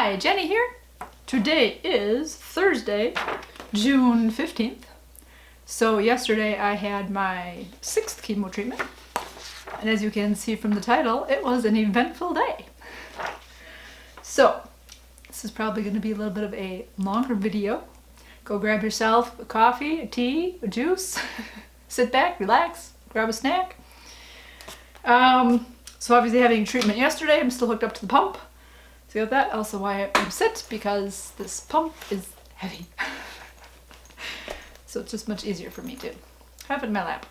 Hi, Jenny here. Today is Thursday, June 15th. So yesterday I had my 6th chemo treatment. And as you can see from the title, it was an eventful day. So this is probably going to be a little bit of a longer video. Go grab yourself a coffee, a tea, a juice, sit back, relax, grab a snack. So obviously having treatment yesterday, I'm still hooked up to the pump. See got that? Also why I'm sit, because this pump is heavy. So it's just much easier for me to have it in my lap.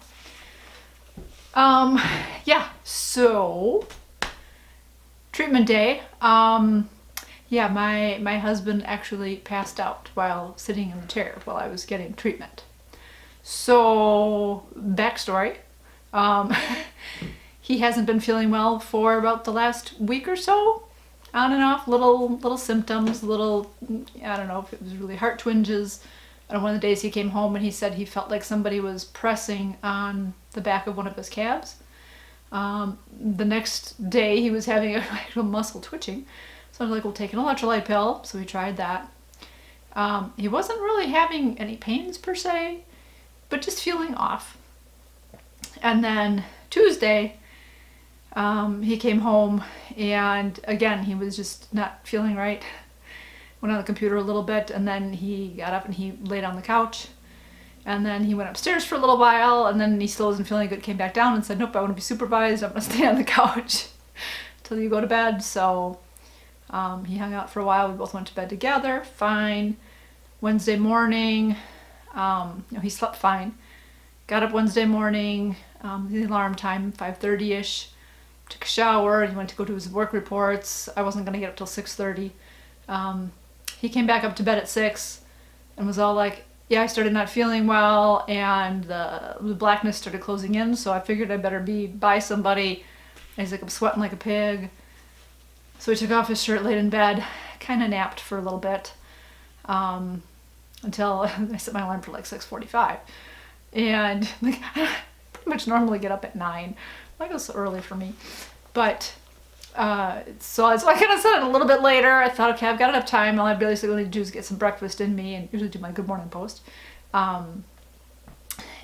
Yeah, so treatment day. Yeah, my husband actually passed out while sitting in the chair while I was getting treatment. So, backstory. He hasn't been feeling well for about the last week or so. On and off, little symptoms, I don't know if it was really heart twinges. And one of the days he came home and he said he felt like somebody was pressing on the back of one of his calves. The next day he was having actual muscle twitching. So I was like, well, take an electrolyte pill. So he tried that. He wasn't really having any pains per se, but just feeling off. And then Tuesday, he came home and again, he was just not feeling right. Went on the computer a little bit and then he got up and he laid on the couch. And then he went upstairs for a little while and then he still wasn't feeling good, came back down and said, nope, I want to be supervised. I'm going to stay on the couch till you go to bed. So he hung out for a while. We both went to bed together. Fine. Wednesday morning, he slept fine. Got up Wednesday morning, the alarm time, 5:30ish. Took a shower. He went to go do his work reports. I wasn't going to get up till 6:30. He came back up to bed at 6 and was all like, yeah, I started not feeling well and the blackness started closing in, so I figured I better be by somebody. And he's like, I'm sweating like a pig. So he took off his shirt, laid in bed, kind of napped for a little bit until I set my alarm for like 6:45. And like, I pretty much normally get up at 9. Like, it was so early for me. But so I kind of set it a little bit later. I thought, okay, I've got enough time. All I basically need to do is get some breakfast in me and usually do my Good Morning Post. And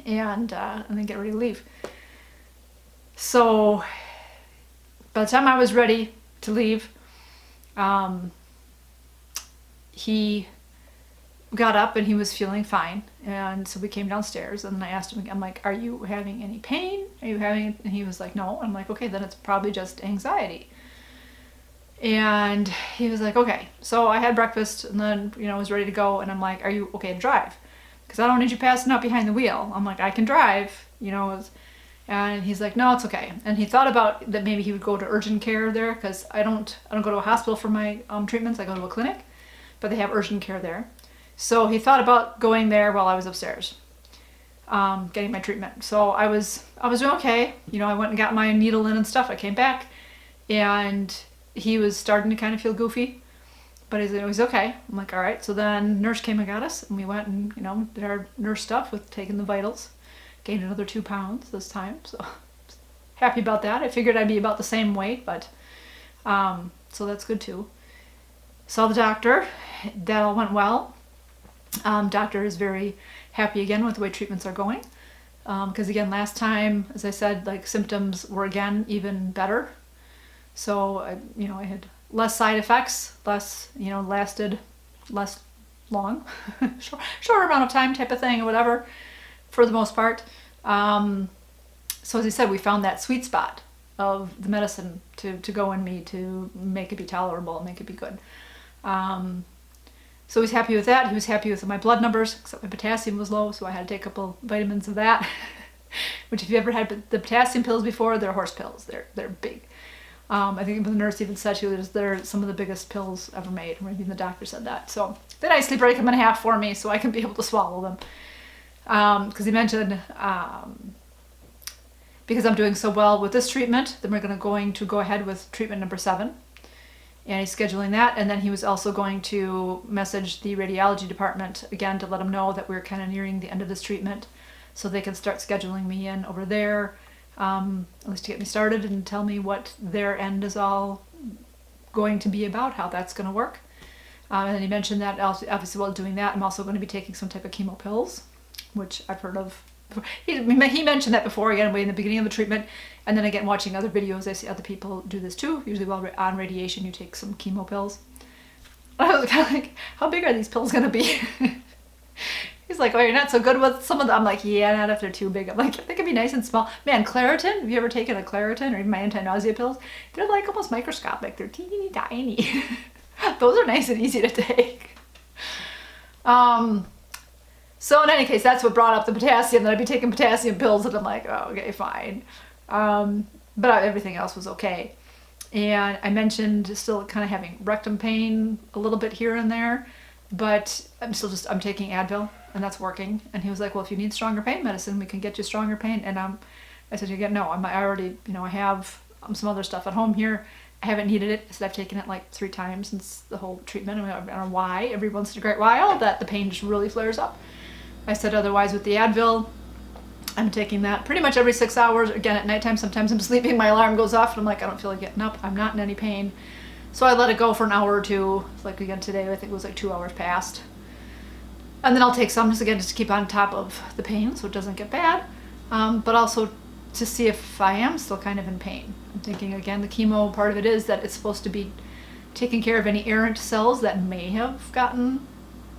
then get ready to leave. So by the time I was ready to leave, he got up and he was feeling fine. And so we came downstairs and I asked him, I'm like, are you having any pain? And he was like, no. I'm like, okay, then it's probably just anxiety. And he was like, okay. So I had breakfast and then, was ready to go. And I'm like, are you okay to drive? Because I don't need you passing out behind the wheel. I'm like, I can drive, And he's like, no, it's okay. And he thought about that maybe he would go to urgent care there, because I don't go to a hospital for my treatments. I go to a clinic, but they have urgent care there. So he thought about going there while I was upstairs, getting my treatment. So I was doing okay. I went and got my needle in and stuff. I came back and he was starting to kind of feel goofy, but he's okay. I'm like, all right. So then nurse came and got us and we went and, did our nurse stuff with taking the vitals, gained another 2 pounds this time. So happy about that. I figured I'd be about the same weight, but, so that's good too. Saw the doctor. That all went well. Doctor is very happy again with the way treatments are going. Because again, last time, as I said, like symptoms were again even better. So, I had less side effects, less, lasted less long, shorter amount of time type of thing or whatever, for the most part. So as I said, we found that sweet spot of the medicine to go in me to make it be tolerable and make it be good. So he's happy with that. He was happy with my blood numbers, except my potassium was low, so I had to take a couple vitamins of that. Which, if you ever had the potassium pills before, they're horse pills. They're big. I think the nurse even said they're some of the biggest pills ever made. Or even the doctor said that. So they nicely break them in half for me, so I can be able to swallow them. Because he mentioned, because I'm doing so well with this treatment, then we're going to go ahead with treatment number 7. And he's scheduling that, and then he was also going to message the radiology department again to let them know that we're kind of nearing the end of this treatment, so they can start scheduling me in over there, at least to get me started and tell me what their end is all going to be about, how that's going to work. And then he mentioned that obviously while doing that, I'm also going to be taking some type of chemo pills, which I've heard of. He mentioned that before, again, way in the beginning of the treatment. And then again, watching other videos, I see other people do this too. Usually while on radiation, you take some chemo pills. I was kind of like, how big are these pills going to be? He's like, oh, you're not so good with some of them. I'm like, yeah, not if they're too big. I'm like, they can be nice and small. Man, Claritin, have you ever taken a Claritin or even my anti-nausea pills? They're like almost microscopic. They're teeny tiny. Those are nice and easy to take. So in any case, that's what brought up the potassium, that I'd be taking potassium pills, and I'm like, oh, okay, fine. But everything else was okay. And I mentioned still kind of having rectum pain a little bit here and there, but I'm taking Advil, and that's working. And he was like, well, if you need stronger pain medicine, we can get you stronger pain. And I said, no, I already, I have some other stuff at home here. I haven't needed it. I said I've taken it like 3 times since the whole treatment. I don't know why. Every once in a great while that the pain just really flares up. I said otherwise with the Advil, I'm taking that pretty much every 6 hours. Again, at nighttime, sometimes I'm sleeping, my alarm goes off, and I'm like, I don't feel like getting up. I'm not in any pain. So I let it go for an hour or two. Like again today, I think it was like 2 hours past. And then I'll take some just to keep on top of the pain so it doesn't get bad. But also to see if I am still kind of in pain. I'm thinking again, the chemo part of it is that it's supposed to be taking care of any errant cells that may have gotten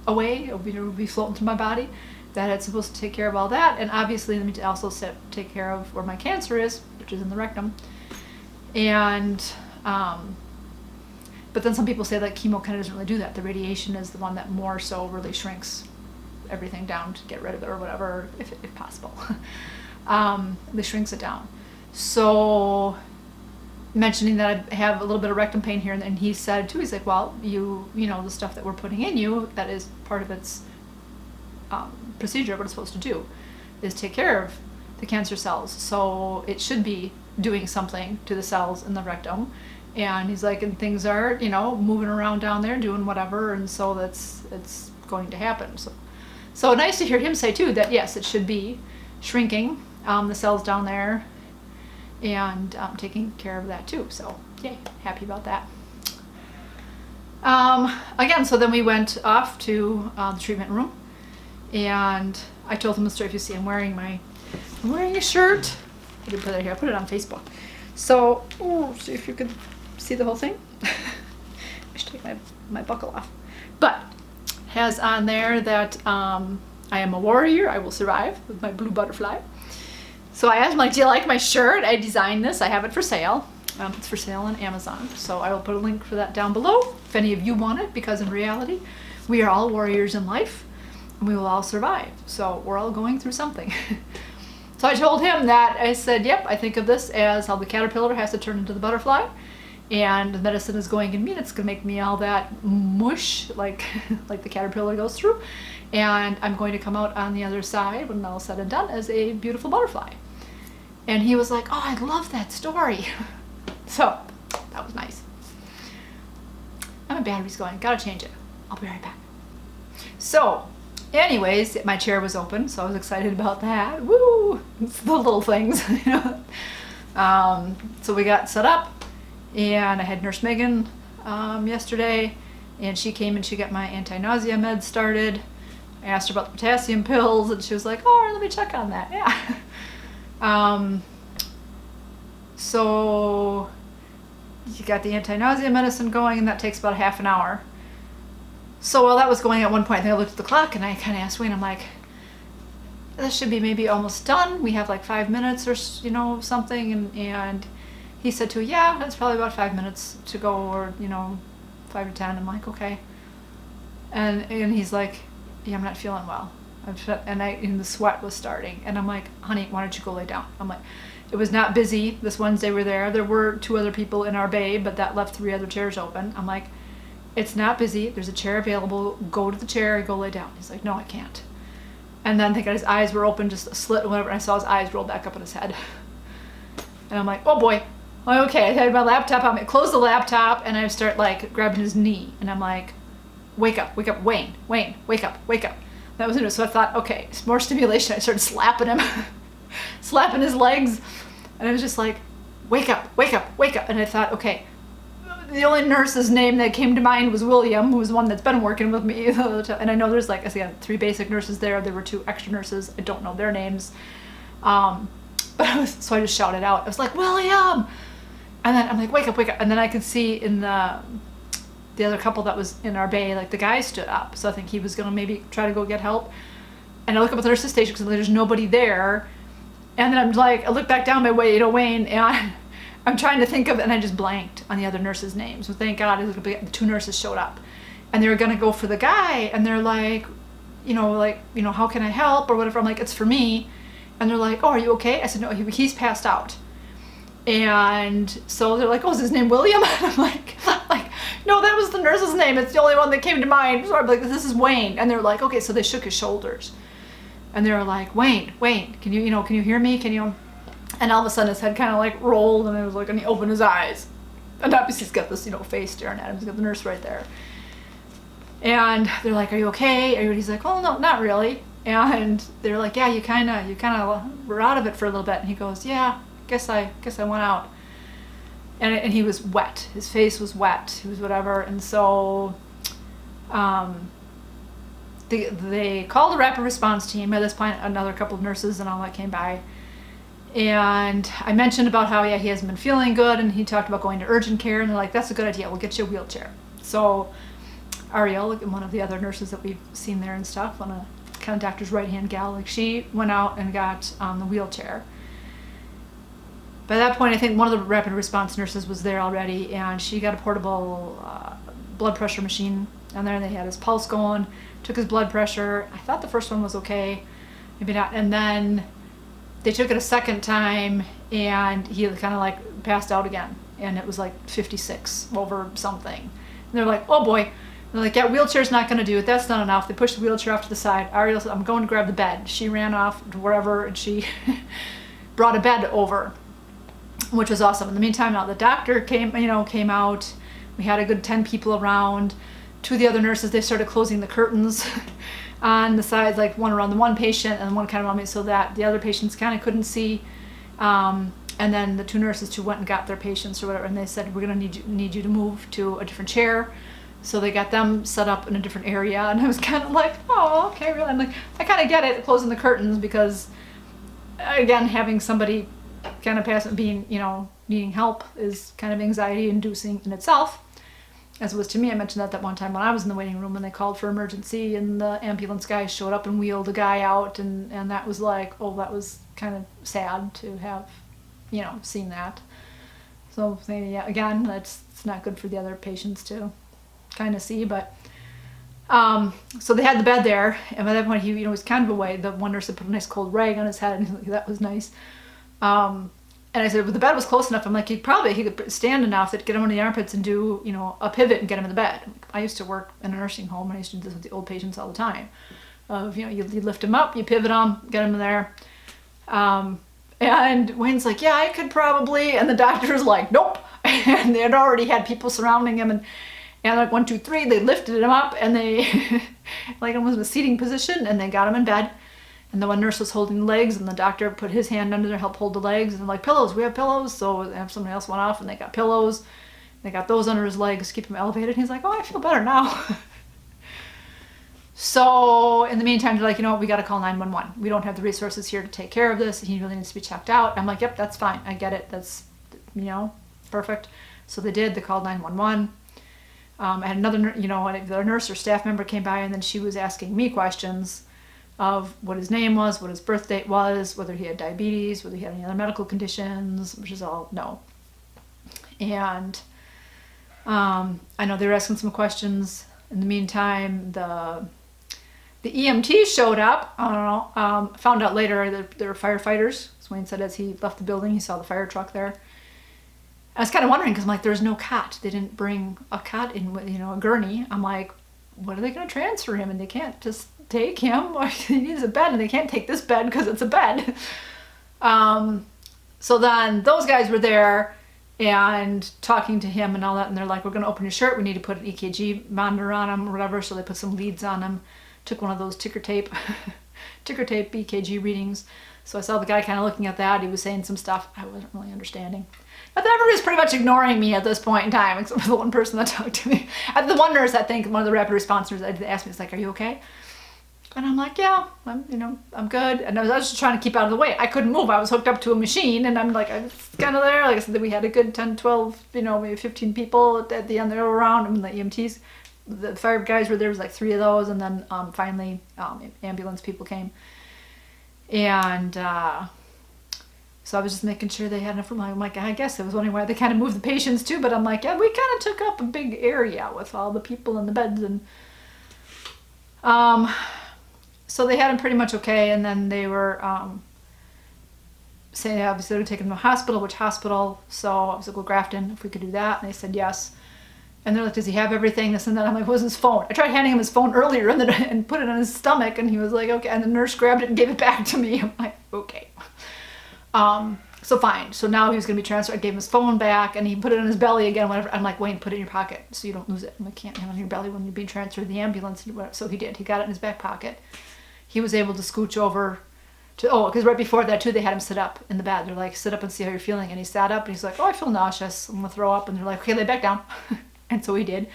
away or be floating through my body. That it's supposed to take care of all that, and obviously let me also take care of where my cancer is, which is in the rectum. And but then some people say that chemo kind of doesn't really do that. The radiation is the one that more so really shrinks everything down to get rid of it or whatever, if possible. It shrinks it down. So mentioning that I have a little bit of rectum pain here, and he said too, he's like, well, the stuff that we're putting in you, that is part of its procedure, what it's supposed to do is take care of the cancer cells, so it should be doing something to the cells in the rectum. And he's like, and things are moving around down there doing whatever, and so it's going to happen. So nice to hear him say too that yes, it should be shrinking the cells down there and taking care of that too. So yay, happy about that. Again, so then we went off to the treatment room. And I told him the story. If you see, I'm wearing a shirt. I didn't put it here. I put it on Facebook. So, see if you can see the whole thing. I should take my buckle off. But has on there that I am a warrior. I will survive with my blue butterfly. So I asked him, like, do you like my shirt? I designed this. I have it for sale. It's for sale on Amazon. So I will put a link for that down below if any of you want it, because in reality, we are all warriors in life. We will all survive. So we're all going through something. So I told him that, I said, yep, I think of this as how the caterpillar has to turn into the butterfly, and the medicine is going in me, and it's going to make me all that mush like the caterpillar goes through, and I'm going to come out on the other side when all said and done as a beautiful butterfly. And he was like, oh, I love that story. So that was nice. My battery's going, gotta change it. I'll be right back. So anyways, my chair was open, so I was excited about that. Woo! It's the little things, So we got set up, and I had Nurse Megan yesterday, and she came and she got my anti-nausea meds started. I asked her about the potassium pills, and she was like, oh, let me check on that. Yeah. So you got the anti-nausea medicine going, and that takes about half an hour. So while that was going, at one point, I think I looked at the clock, and I kind of asked Wayne, I'm like, this should be maybe almost done. We have like 5 minutes or something. And he said to, yeah, it's probably about 5 minutes to go, or 5 to 10. I'm like, okay. And he's like, yeah, I'm not feeling well. And the sweat was starting. And I'm like, honey, why don't you go lay down? I'm like, it was not busy. This Wednesday we're there. There were 2 other people in our bay, but that left 3 other chairs open. I'm like, it's not busy. There's a chair available. Go to the chair and go lay down. He's like, no, I can't. And then I think his eyes were open, just a slit or whatever, and I saw his eyes roll back up in his head. And I'm like, oh boy. I'm like, okay, I had my laptop on me. Close the laptop, and I start like grabbing his knee. And I'm like, wake up, Wayne, wake up. That was it. So I thought, okay, it's more stimulation. I started slapping him, slapping his legs. And I was just like, wake up. And I thought, okay, the only nurse's name that came to mind was William, who was one that's been working with me. And I know there's like, I said, 3 basic nurses there. There were 2 extra nurses. I don't know their names. But so I just shouted out. I was like, William! And then I'm like, wake up, wake up. And then I could see in the other couple that was in our bay, like the guy stood up. So I think he was going to maybe try to go get help. And I look up at the nurse's station because there's nobody there. And then I'm like, I look back down my way, Wayne, and I'm trying to think of, and I just blanked on the other nurses' names. So thank God the 2 nurses showed up. And they were going to go for the guy. And they're like, how can I help or whatever. I'm like, it's for me. And they're like, oh, are you okay? I said, no, he's passed out. And so they're like, oh, is his name William? And I'm like, no, that was the nurse's name. It's the only one that came to mind. So I'm like, this is Wayne. And they're like, okay. So they shook his shoulders. And they were like, Wayne, can you hear me? And all of a sudden his head kind of like rolled and it was like, and he opened his eyes. And obviously he's got this, face staring at him. He's got the nurse right there. And they're like, are you okay? He's like, well, no, not really. And they're like, yeah, you kind of were out of it for a little bit. And he goes, yeah, guess I went out. And he was wet. His face was wet. He was whatever. And so they called a rapid response team. At this point, another couple of nurses and all that came by. And I mentioned about how, he hasn't been feeling good. And he talked about going to urgent care. And they're like, that's a good idea. We'll get you a wheelchair. So Ariel, one of the other nurses that we've seen there and stuff, on a kind of doctor's right-hand gal, like she went out and got on the wheelchair. By that point, I think one of the rapid response nurses was there already, and she got a portable blood pressure machine on there. They had his pulse going, took his blood pressure. I thought the first one was okay, maybe not. And then they took it a second time, and he kind of like passed out again, and it was like 56 over something. And they're like, oh boy. They're like, yeah, wheelchair's not going to do it. That's not enough. They pushed the wheelchair off to the side. Ariel said, I'm going to grab the bed. She ran off to wherever, and she brought a bed over, which was awesome. In the meantime, now the doctor came out. We had a good 10 people around. 2 of the other nurses, they started closing the curtains on the sides, like one around the one patient and one kind of around me, so that the other patients kind of couldn't see. And then the 2 nurses who went and got their patients or whatever, and they said, we're going to need you to move to a different chair. So they got them set up in a different area, and I was kind of like, oh, okay, really? I'm like, I kind of get it, closing the curtains, because, again, having somebody kind of pass, being, needing help is kind of anxiety-inducing in itself, as it was to me. I mentioned that one time when I was in the waiting room, when they called for emergency, and the ambulance guy showed up and wheeled a guy out, and that was like, oh, that was kind of sad to have, seen that. So, yeah, again, it's not good for the other patients to kind of see, but so they had the bed there, and by that point he was kind of away. The one nurse had put a nice cold rag on his head, and that was nice. And I said, well, the bed was close enough. I'm like, he could stand enough that get him under the armpits and do a pivot and get him in the bed. I used to work in a nursing home, and I used to do this with the old patients all the time. Of you lift him up, you pivot him, get him in there. And Wayne's like, yeah, I could probably, and the doctor's like, nope. And they had already had people surrounding him, and like 1, 2, 3, they lifted him up, and they like him was in a seating position, and they got him in bed. And the one nurse was holding the legs, and the doctor put his hand under there, help hold the legs, and they're like, pillows, we have pillows. So somebody else went off, and they got pillows. They got those under his legs, keep him elevated. And he's like, oh, I feel better now. So in the meantime, they're like, we got to call 911. We don't have the resources here to take care of this. He really needs to be checked out. I'm like, yep, that's fine. I get it. That's, perfect. So they did. They called 911. I had another, the nurse or staff member came by, and then she was asking me questions of what his name was, what his birth date was, whether he had diabetes, whether he had any other medical conditions, which is all no. And I know they were asking some questions. In the meantime, the EMT showed up. I don't know. Found out later that they were firefighters. Wayne said as he left the building, he saw the fire truck there. I was kind of wondering, because I'm like, there's no cot. They didn't bring a cot in with, a gurney. I'm like, what are they going to transfer him? And they can't just take him. He needs a bed, and they can't take this bed because it's a bed. So then those guys were there and talking to him and all that, and they're like, we're going to open your shirt. We need to put an EKG monitor on him or whatever. So they put some leads on him, took one of those ticker tape EKG readings. So I saw the guy kind of looking at that. He was saying some stuff I wasn't really understanding. But everybody was pretty much ignoring me at this point in time, except for the one person that talked to me. The one nurse, I think, one of the rapid response nurses, asked me, it's like, are you okay? And I'm like, yeah, I'm good. And I was just trying to keep out of the way. I couldn't move. I was hooked up to a machine, and I'm like, I was kind of there. Like I said, we had a good 10, 12, maybe 15 people at the end there around. I mean, the EMTs, the fire guys were there. Was like 3 of those, and then finally ambulance people came. And so I was just making sure they had enough room. I'm like, I guess I was wondering why they kind of moved the patients too, but I'm like, yeah, we kind of took up a big area with all the people in the beds. And so they had him pretty much okay, and then they were saying obviously they would take him to the hospital. Which hospital? So I was like, well, Grafton, if we could do that. And they said yes. And they're like, does he have everything? This and that. I'm like, where's his phone? I tried handing him his phone earlier and put it on his stomach, and he was like, okay. And the nurse grabbed it and gave it back to me. I'm like, okay. So fine. So now he was going to be transferred. I gave him his phone back, and he put it in his belly again, whatever. I'm like, Wayne, put it in your pocket so you don't lose it. I'm like, can't have it in your belly when you're being transferred to the ambulance. So he did. He got it in his back pocket. He was able to scooch over to, because right before that too, they had him sit up in the bed. They're like, sit up and see how you're feeling. And he sat up, and he's like, oh, I feel nauseous. I'm going to throw up. And they're like, okay, lay back down. And so he did.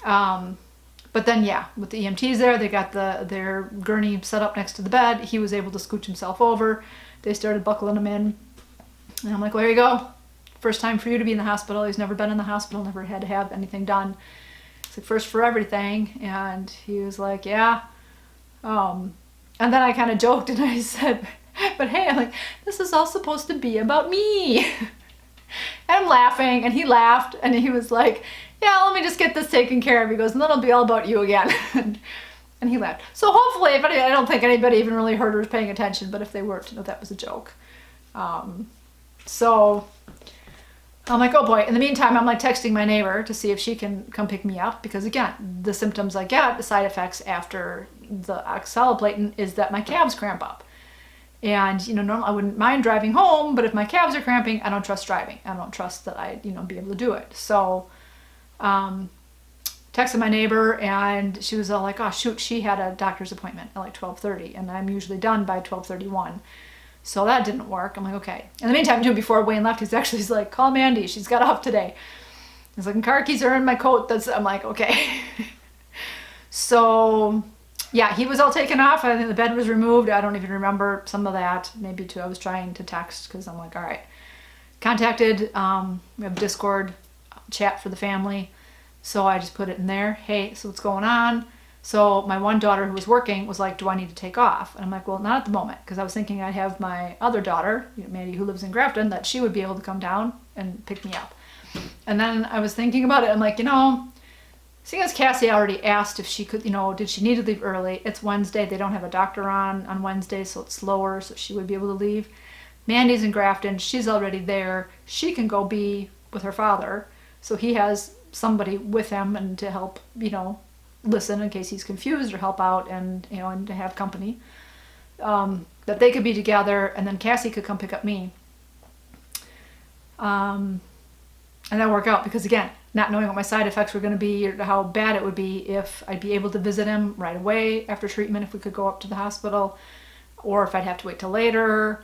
But then, yeah, with the EMTs there, they got their gurney set up next to the bed. He was able to scooch himself over. They started buckling him in. And I'm like, well, here you go. First time for you to be in the hospital. He's never been in the hospital, never had to have anything done. It's like first for everything. And he was like, yeah. And then I kind of joked and I said, but hey, I'm like, this is all supposed to be about me. And I'm laughing, and he laughed, and he was like, yeah, let me just get this taken care of. He goes, and then it'll be all about you again. And he laughed. So hopefully, I don't think anybody even really heard or was paying attention, but if they were, to know that was a joke. So I'm like, oh boy. In the meantime, I'm like texting my neighbor to see if she can come pick me up, because again, the symptoms I get, the side effects after the oxaliplatin, is that my calves cramp up. And, normally I wouldn't mind driving home, but if my calves are cramping, I don't trust driving. I don't trust that I'd, be able to do it. So, texted my neighbor, and she was all like, oh shoot, she had a doctor's appointment at like 12:30, and I'm usually done by 12:31. So that didn't work. I'm like, okay. In the meantime, before Wayne left, he's like, call Mandy. She's got off today. He's like, car keys are in my coat. I'm like, okay. So, yeah, he was all taken off. I think the bed was removed. I don't even remember some of that. Maybe too, I was trying to text, because I'm like, all right. Contacted, we have Discord chat for the family. So I just put it in there. Hey, so what's going on? So my one daughter who was working was like, do I need to take off? And I'm like, well, not at the moment, because I was thinking I'd have my other daughter, Mandy, who lives in Grafton, that she would be able to come down and pick me up. And then I was thinking about it. I'm like, seeing as Cassie already asked if she could, did she need to leave early? It's Wednesday. They don't have a doctor on Wednesday, so it's slower, so she would be able to leave. Mandy's in Grafton. She's already there. She can go be with her father. So he has somebody with him and to help, listen in case he's confused, or help out, and, and to have company. That they could be together, and then Cassie could come pick up me. And that worked out, because again, not knowing what my side effects were going to be, or how bad it would be, if I'd be able to visit him right away after treatment, if we could go up to the hospital, or if I'd have to wait till later,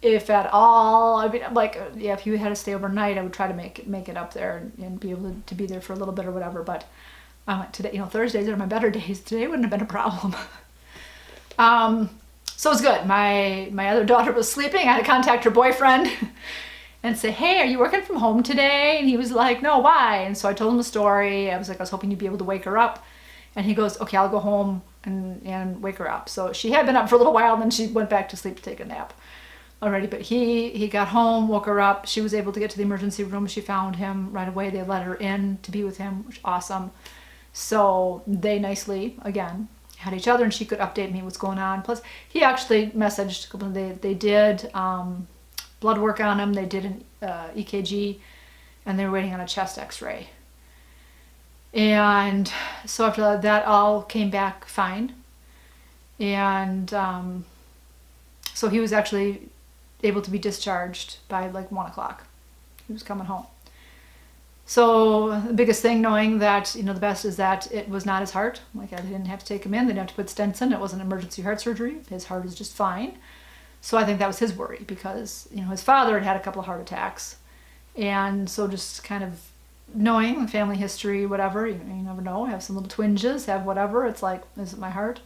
if at all. I mean, like, yeah, if you had to stay overnight, I would try to make it up there and be able to be there for a little bit or whatever. But today, Thursdays are my better days. Today wouldn't have been a problem. So it's good. My other daughter was sleeping. I had to contact her boyfriend and say, hey, are you working from home today? And he was like, no, why? And so I told him the story. I was hoping you'd be able to wake her up. And he goes, okay, I'll go home and wake her up. So she had been up for a little while, and then she went back to sleep to take a nap already. But he got home, woke her up. She was able to get to the emergency room. She found him right away. They let her in to be with him, which is awesome. So they nicely, again, had each other, and she could update me what's going on. Plus, he actually messaged a couple of, they did blood work on him. They did an EKG, and they were waiting on a chest x-ray. And so after that all came back fine. And so he was actually able to be discharged by like 1 o'clock. He was coming home. So the biggest thing, knowing that, the best is that it was not his heart. Like, they didn't have to take him in. They didn't have to put stents in. It wasn't emergency heart surgery. His heart is just fine. So I think that was his worry, because, his father had had a couple of heart attacks. And so just kind of knowing the family history, whatever, you never know, have some little twinges, have whatever. It's like, is it my heart?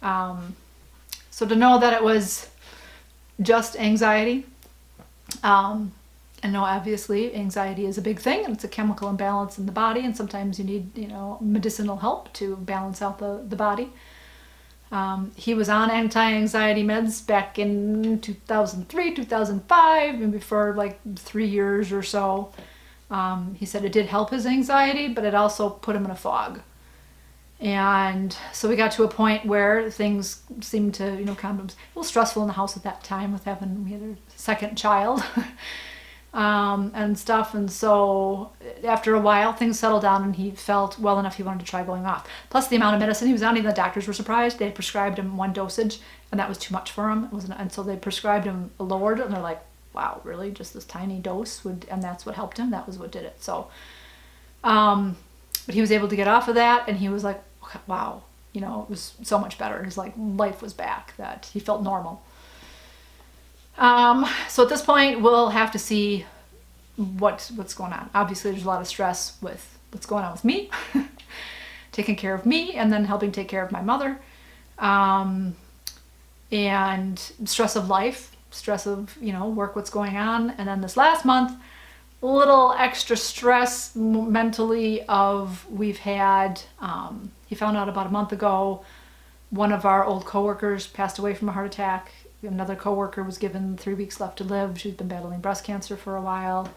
So to know that it was just anxiety, and no, obviously anxiety is a big thing, and it's a chemical imbalance in the body, and sometimes you need, medicinal help to balance out the body. He was on anti-anxiety meds back in 2003, 2005, maybe for like 3 years or so. He said it did help his anxiety, but it also put him in a fog. And so we got to a point where things seemed to, kind of, a little stressful in the house at that time we had a second child, and stuff. And so after a while, things settled down and he felt well enough he wanted to try going off. Plus the amount of medicine he was on, even the doctors were surprised. They prescribed him one dosage and that was too much for him. And so they prescribed him a lowered, and they're like, wow, really? Just this tiny dose and that's what helped him? That was what did it. So, but he was able to get off of that, and he was like, wow, it was so much better. His life was back, that he felt normal. So at this point, we'll have to see what's going on. Obviously, there's a lot of stress with what's going on with me, taking care of me, and then helping take care of my mother, and stress of life, stress of, work, what's going on. And then this last month, a little extra stress mentally of we've had, he found out about a month ago, one of our old coworkers passed away from a heart attack. Another coworker was given 3 weeks left to live. She's been battling breast cancer for a while.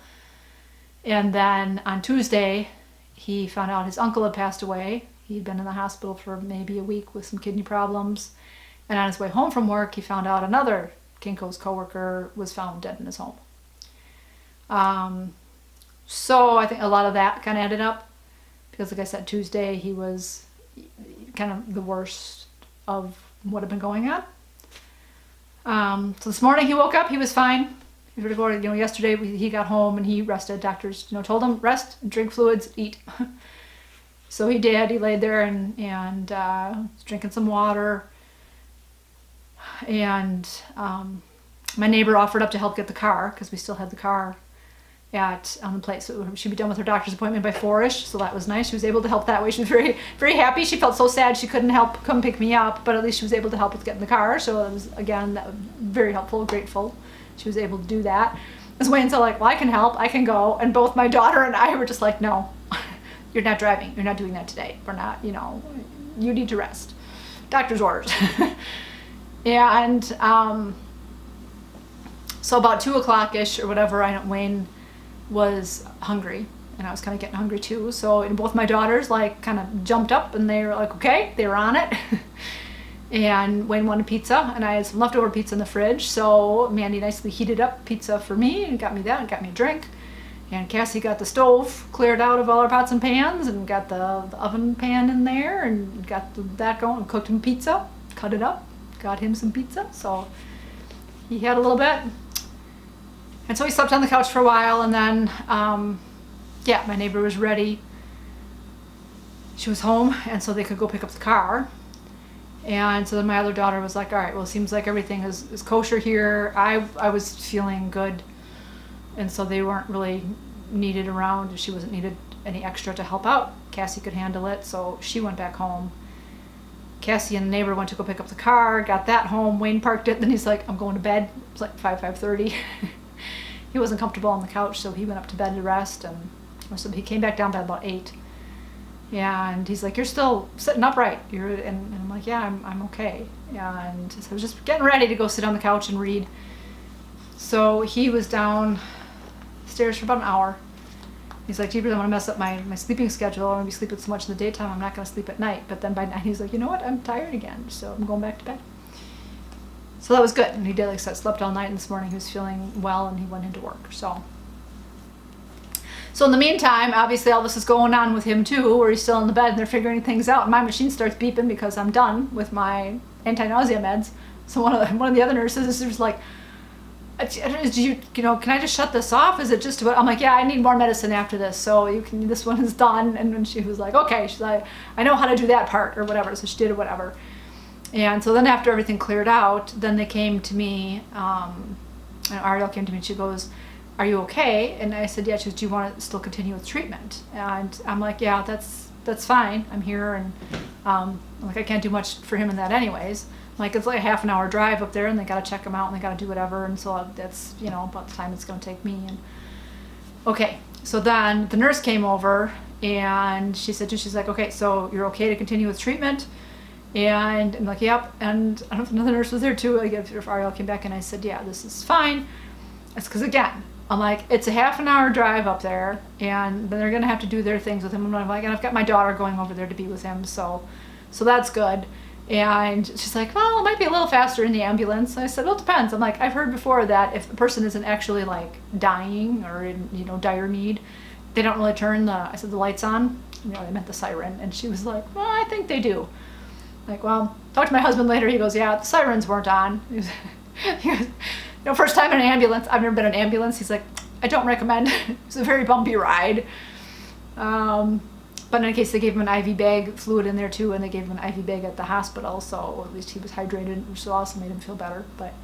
And then on Tuesday, he found out his uncle had passed away. He'd been in the hospital for maybe a week with some kidney problems. And on his way home from work, he found out another Kinko's coworker was found dead in his home. So I think a lot of that kind of added up, because like I said, Tuesday he was kind of the worst of what had been going on. So this morning he woke up, he was fine. He was ready to go. Yesterday he got home and he rested. Doctors, told him rest, drink fluids, eat. So he did. He laid there and was drinking some water. And my neighbor offered up to help get the car, because we still had the car on the place. So she'd be done with her doctor's appointment by 4-ish, so that was nice. She was able to help that way. She was very, very happy. She felt so sad she couldn't come pick me up, but at least she was able to help with getting the car. So it was, again, that was very helpful, grateful. She was able to do that. I was waiting until well, I can help, I can go. And both my daughter and I were just like, no, you're not driving. You're not doing that today. We're not, you need to rest. Doctor's orders. And so about 2 o'clock-ish or whatever, Wayne was hungry, and I was kind of getting hungry too. So both my daughters kind of jumped up, and they were like, okay, they were on it. And Wayne wanted pizza, and I had some leftover pizza in the fridge. So Mandy nicely heated up pizza for me and got me that and got me a drink. And Cassie got the stove cleared out of all our pots and pans and got the oven pan in there and got that going and cooked him pizza, cut it up, got him some pizza. So he had a little bit. And so he slept on the couch for a while, and then, my neighbor was ready. She was home, and so they could go pick up the car. And so then my other daughter was like, all right, well, it seems like everything is kosher here. I was feeling good, and so they weren't really needed around. She wasn't needed any extra to help out. Cassie could handle it, so she went back home. Cassie and the neighbor went to go pick up the car, got that home. Wayne parked it, then he's like, I'm going to bed. It was like 5:30. He wasn't comfortable on the couch, so he went up to bed to rest, and so he came back down by about 8. And he's like, you're still sitting upright. And I'm like, yeah, I'm okay. And so I was just getting ready to go sit on the couch and read. So he was downstairs for about an hour. He's like, Jeepers, I want to mess up my sleeping schedule. I'm going to be sleeping so much in the daytime, I'm not going to sleep at night. But then by night, he's like, you know what? I'm tired again, so I'm going back to bed. So that was good. And he did, like I said, slept all night, and this morning he was feeling well, and he went into work. So in the meantime, obviously all this is going on with him too, where he's still in the bed and they're figuring things out. And my machine starts beeping because I'm done with my anti-nausea meds. So one of the other nurses is just like, can I just shut this off? Is it just about, I'm like, yeah, I need more medicine after this. So this one is done. And then she was like, okay, she's like, I know how to do that part or whatever. So she did it, whatever. And so then after everything cleared out, then they came to me, and Ariel came to me and she goes, are you okay? And I said, yeah. She goes, do you want to still continue with treatment? And I'm like, yeah, that's fine. I'm here. And like, I can't do much for him in that anyways. Like, it's like a half an hour drive up there and they got to check him out and they got to do whatever. And so that's, about the time it's going to take me. And okay. So then the nurse came over and she said, she's like, okay, so you're okay to continue with treatment? And I'm like, yep. And I don't know if another nurse was there too. Like, if Ariel came back and I said, yeah, this is fine. It's because, again, I'm like, it's a half an hour drive up there and then they're going to have to do their things with him. And I'm like, and I've got my daughter going over there to be with him. So that's good. And she's like, well, it might be a little faster in the ambulance. And I said, well, it depends. I'm like, I've heard before that if the person isn't actually like dying or in, dire need, they don't really turn the lights on. I meant the siren. And she was like, well, I think they do. Like, well, talk to my husband later. He goes, yeah, the sirens weren't on. He goes, first time in an ambulance. I've never been in an ambulance. He's like, I don't recommend. It's a very bumpy ride. But in any case, they gave him an IV bag, fluid in there too, and they gave him an IV bag at the hospital, so at least he was hydrated, which also made him feel better. But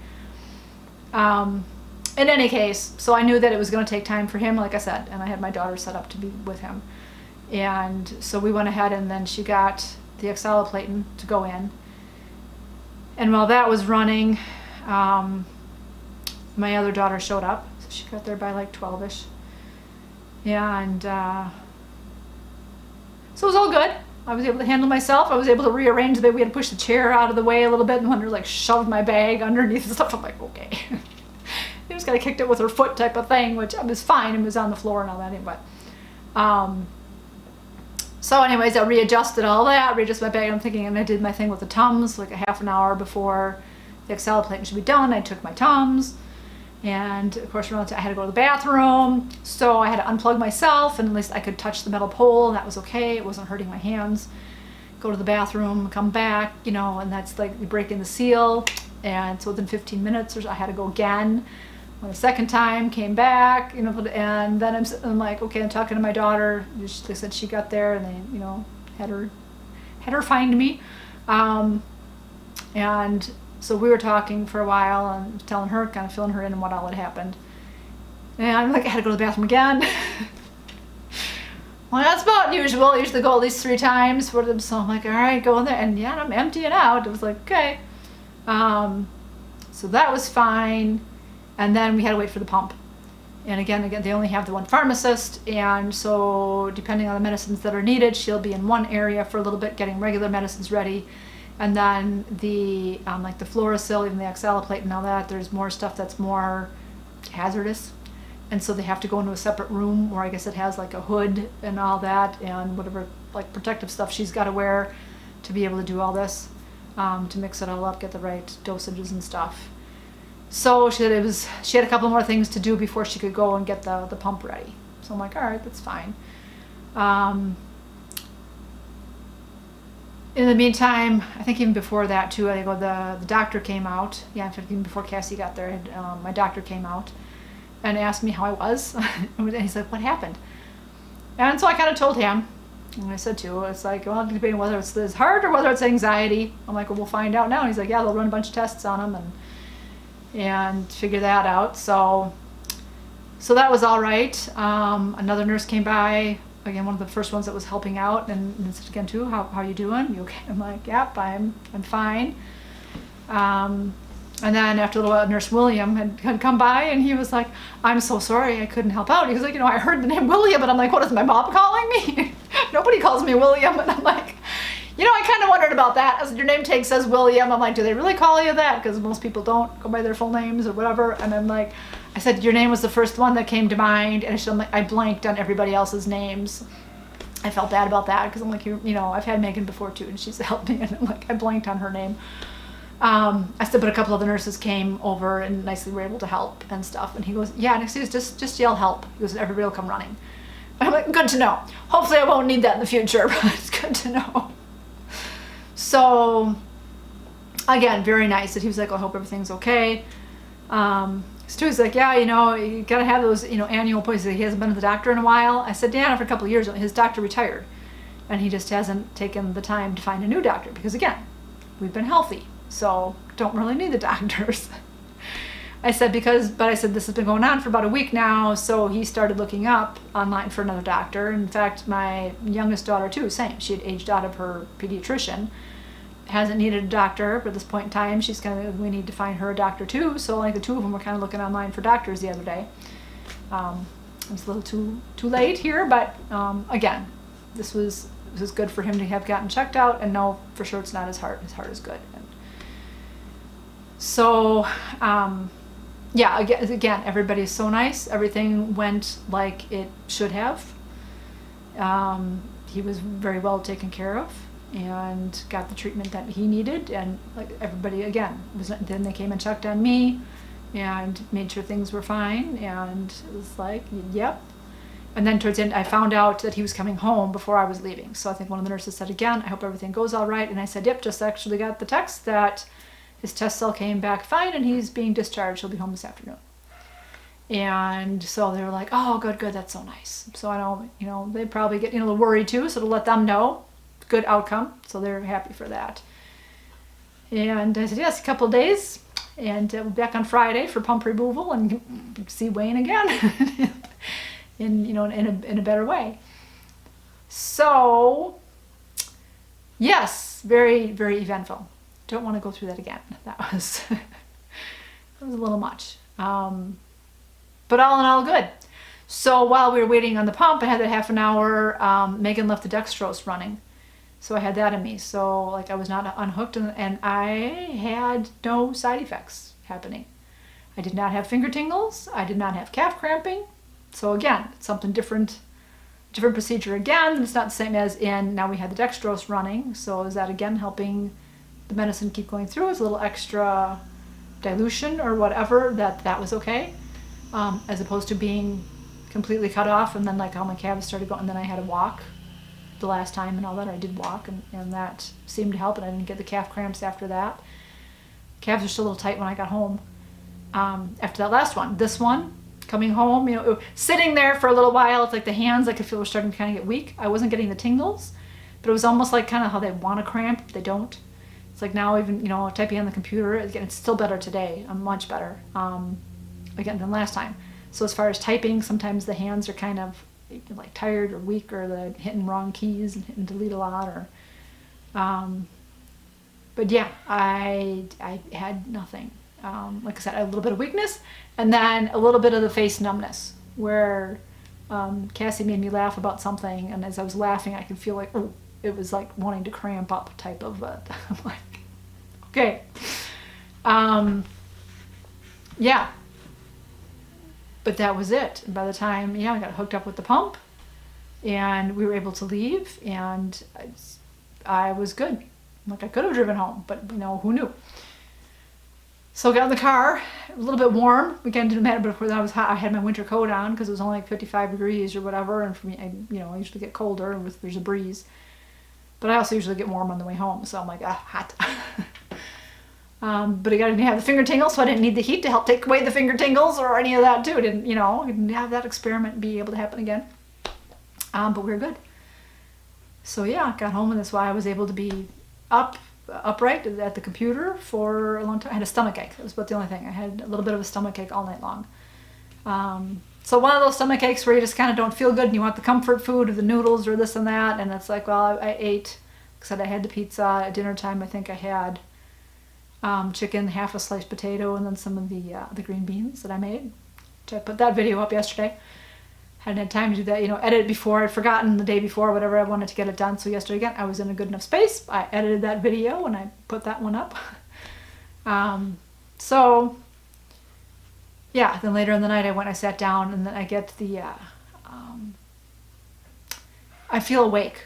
in any case, so I knew that it was going to take time for him, like I said, and I had my daughter set up to be with him. And so we went ahead and then she got the oxaliplatin to go in. And while that was running, my other daughter showed up. So she got there by like 12-ish. And so it was all good. I was able to handle myself. I was able to rearrange the bag. We had to push the chair out of the way a little bit and Hunter like shoved my bag underneath and stuff. I'm like, okay. He just kind of kicked it with her foot type of thing, which was fine. It was on the floor and all that anyway. So anyways, I readjusted all that, readjusted my bag. I'm thinking, and I did my thing with the Tums like a half an hour before the oxaliplatin should be done. I took my Tums. And of course, I had to go to the bathroom, so I had to unplug myself, and at least I could touch the metal pole, and that was okay. It wasn't hurting my hands. Go to the bathroom, come back, and that's like breaking the seal. And so within 15 minutes, I had to go again. Went a second time, came back, and then I'm like, okay, I'm talking to my daughter. They said she got there, and they, had her find me, and. So we were talking for a while and telling her, kind of filling her in on what all had happened. And I'm like, I had to go to the bathroom again. Well, that's about usual. I usually go at least 3 times for them. So I'm like, all right, go in there. And yeah, I'm emptying out. It was like, okay. So that was fine. And then we had to wait for the pump. And again, they only have the one pharmacist. And so depending on the medicines that are needed, she'll be in one area for a little bit, getting regular medicines ready. And then the like the Fluorosil, even the oxaliplatin and all that, there's more stuff that's more hazardous. And so they have to go into a separate room where I guess it has like a hood and all that and whatever like protective stuff she's got to wear to be able to do all this, to mix it all up, get the right dosages and stuff. So she had a couple more things to do before she could go and get the pump ready. So I'm like, all right, that's fine. In the meantime, I think even before that too, the doctor came out. Yeah, in fact, even before Cassie got there, my doctor came out and asked me how I was. And he's like, what happened? And so I kind of told him. And I said too, it's like, well, debating whether it's his heart or whether it's anxiety. I'm like, well, we'll find out now. And he's like, yeah, they'll run a bunch of tests on him and figure that out. So that was all right. Another nurse came by. Again, one of the first ones that was helping out, and said again too, how are you doing? You okay? I'm like, yep, I'm fine. And then after a little while, Nurse William had come by, and he was like, I'm so sorry, I couldn't help out. He was like, I heard the name William, and I'm like, what is my mom calling me? Nobody calls me William, and I'm like, I kind of wondered about that. I said, your name tag says William. I'm like, do they really call you that? Because most people don't go by their full names or whatever. And I'm like, I said, your name was the first one that came to mind. And I blanked on everybody else's names. I felt bad about that because I'm like, I've had Megan before too, and she's helped me. And I'm like, I blanked on her name. I said, but a couple of the nurses came over and nicely were able to help and stuff. And he goes, yeah, next thing is just yell help. He goes, everybody will come running. And I'm like, good to know. Hopefully I won't need that in the future, but it's good to know. So again, very nice that he was like, I hope everything's okay. Stu's like, yeah, you gotta have those, annual appointments. He hasn't been to the doctor in a while. I said, yeah, for a couple of years. His doctor retired, and he just hasn't taken the time to find a new doctor because, again, we've been healthy, so don't really need the doctors. I said, but I said, this has been going on for about a week now, so he started looking up online for another doctor. In fact, my youngest daughter, too, same. She had aged out of her pediatrician, hasn't needed a doctor, but at this point in time, we need to find her a doctor, too. So, like, the two of them were kind of looking online for doctors the other day. It was a little too late here, but, again, this was good for him to have gotten checked out and know for sure it's not his heart. His heart is good. And so, yeah, again, everybody's so nice. Everything went like it should have. He was very well taken care of and got the treatment that he needed. And like everybody, again, then they came and checked on me and made sure things were fine. And it was like, yep. And then towards the end, I found out that he was coming home before I was leaving. So I think one of the nurses said, again, I hope everything goes all right. And I said, yep, just actually got the text that his test cell came back fine and he's being discharged. He'll be home this afternoon. And so they were like, oh, good, that's so nice. So I know, they probably get a little worried too, so to let them know, good outcome. So they're happy for that. And I said, yes, a couple of days. And we'll be back on Friday for pump removal and see Wayne again in a better way. So, yes, very, very eventful. Don't want to go through that again. That was a little much. But all in all, good. So while we were waiting on the pump, I had that half an hour. Megan left the dextrose running. So I had that in me. So like I was not unhooked and I had no side effects happening. I did not have finger tingles. I did not have calf cramping. So again, it's something different procedure again. It's not the same as now we had the dextrose running. So is that again helping the medicine keep going through? It's a little extra dilution or whatever, that was okay. As opposed to being completely cut off and then like how my calves started going and then I had to walk the last time and all that. I did walk and that seemed to help and I didn't get the calf cramps after that. Calves are still a little tight when I got home. After that last one. This one, coming home, sitting there for a little while, it's like the hands I could feel were starting to kind of get weak. I wasn't getting the tingles, but it was almost like kind of how they want to cramp, they don't. It's like now even, typing on the computer, again, it's still better today. I'm much better, again, than last time. So as far as typing, sometimes the hands are kind of like tired or weak or they're hitting wrong keys and hitting delete a lot or, but yeah, I had nothing. Like I said, I had a little bit of weakness and then a little bit of the face numbness where Cassie made me laugh about something and as I was laughing, I could feel like, oh, it was like wanting to cramp up type of, I'm like, okay. Yeah. But that was it. And by the time, I got hooked up with the pump and we were able to leave and I was good. Like I could have driven home, but who knew? So I got in the car, a little bit warm. Again, didn't matter, but I was hot. I had my winter coat on because it was only like 55 degrees or whatever. And for me, I usually get colder if there's a breeze. But I also usually get warm on the way home, so I'm like, hot. But I didn't have the finger tingles, so I didn't need the heat to help take away the finger tingles or any of that too. I didn't have that experiment be able to happen again. But we were good. So yeah, got home and that's why I was able to be upright at the computer for a long time. I had a stomach ache. That was about the only thing. I had a little bit of a stomach ache all night long. So one of those stomach aches where you just kind of don't feel good and you want the comfort food or the noodles or this and that. And it's like, well, I ate, like I said, I had the pizza at dinner time. I think I had chicken, half a sliced potato, and then some of the green beans that I made. I put that video up yesterday. Hadn't had time to do that, edit it before. I'd forgotten the day before, whatever. I wanted to get it done. So yesterday again, I was in a good enough space. I edited that video and I put that one up. So yeah, then later in the night I sat down and then I get I feel awake.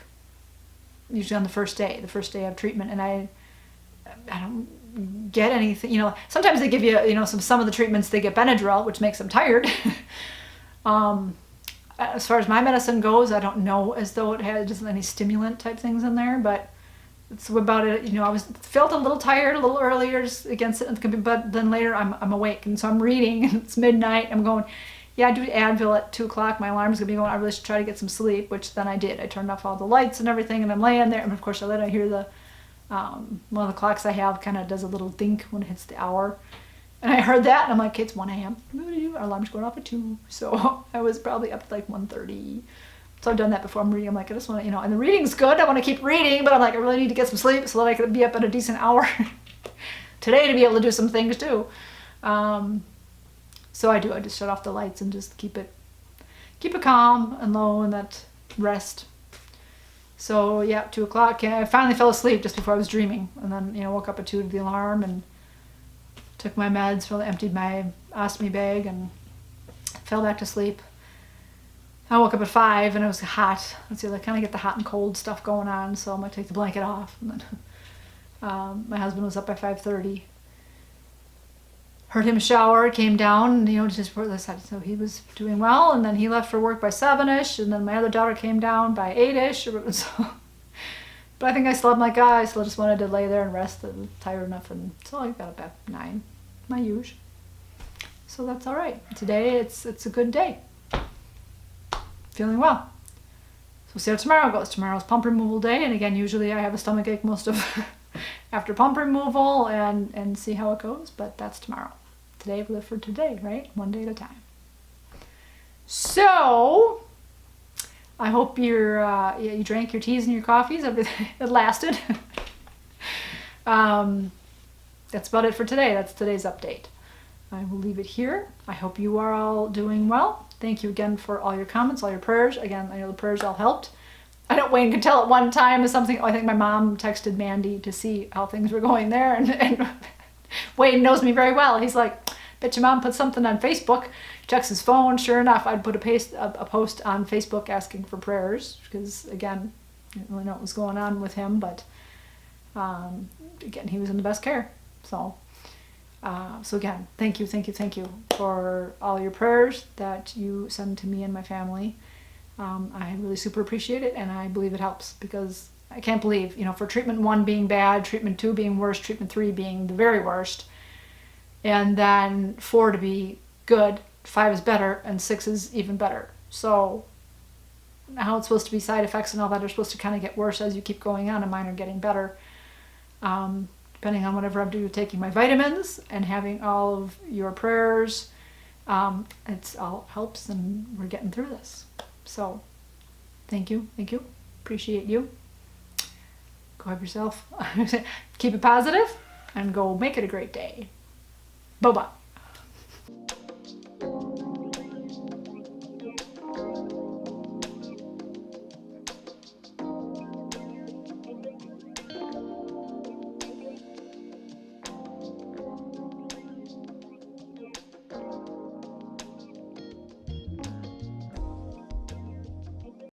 Usually on the first day of treatment, and I don't get anything. Sometimes they give you, some of the treatments they get Benadryl, which makes them tired. As far as my medicine goes, I don't know as though it has any stimulant type things in there, but It's about it. You know, I was felt a little tired a little earlier just against it, but then later I'm awake, and so I'm reading, and it's midnight. I'm going, yeah, I do Advil at 2 o'clock. My alarm's gonna be going. I really should try to get some sleep, which then I did. I turned off all the lights and everything, and I'm laying there. And of course, I hear the one of the clocks I have kind of does a little dink when it hits the hour. And I heard that, and I'm like, okay, it's 1 a.m. Our alarm's going off at 2. So I was probably up at like 1:30. So I've done that before I'm reading. I'm like, I just want to, and the reading's good. I want to keep reading, but I'm like, I really need to get some sleep so that I could be up at a decent hour today to be able to do some things too. So I do. I just shut off the lights and just keep it calm and low, and that rest. So yeah, 2 o'clock. I finally fell asleep just before I was dreaming, and then woke up at 2 to the alarm and took my meds, really emptied my ostomy bag, and fell back to sleep. I woke up at 5 and it was hot. Let's see, I kind of get the hot and cold stuff going on, so I'm gonna take the blanket off. And then my husband was up by 5:30. Heard him shower, came down, just for this. So he was doing well, and then he left for work by 7-ish, and then my other daughter came down by 8-ish. So, but I think I slept like I still just wanted to lay there and rest. I was tired enough, and so I got up at 9, my usual. So that's all right. Today it's a good day. Feeling well. So we'll see how tomorrow goes. Tomorrow's pump removal day, and again, usually I have a stomach ache most of after pump removal, and see how it goes, but that's tomorrow. Today we live for today, right? One day at a time. So I hope you drank your teas and your coffees. Everything it lasted. That's about it for today. That's today's update. I will leave it here. I hope you are all doing well. Thank you again for all your comments, all your prayers. Again, I know the prayers all helped. I know Wayne could tell at one time is something. I think my mom texted Mandy to see how things were going there, and Wayne knows me very well. He's like, bet your mom put something on Facebook. He checks his phone. Sure enough, I'd put a post on Facebook asking for prayers, because again, I didn't really know what was going on with him, but again, he was in the best care. So again, thank you for all your prayers that you send to me and my family. I really super appreciate it, and I believe it helps, because I can't believe, for treatment 1 being bad, treatment 2 being worse, treatment 3 being the very worst, and then 4 to be good, 5 is better, and 6 is even better. So how it's supposed to be side effects and all that are supposed to kind of get worse as you keep going on, and mine are getting better. Depending on whatever I'm doing, taking my vitamins and having all of your prayers, it's all helps, and we're getting through this. So thank you, appreciate you. Go have yourself, keep it positive, and go make it a great day. Bye-bye.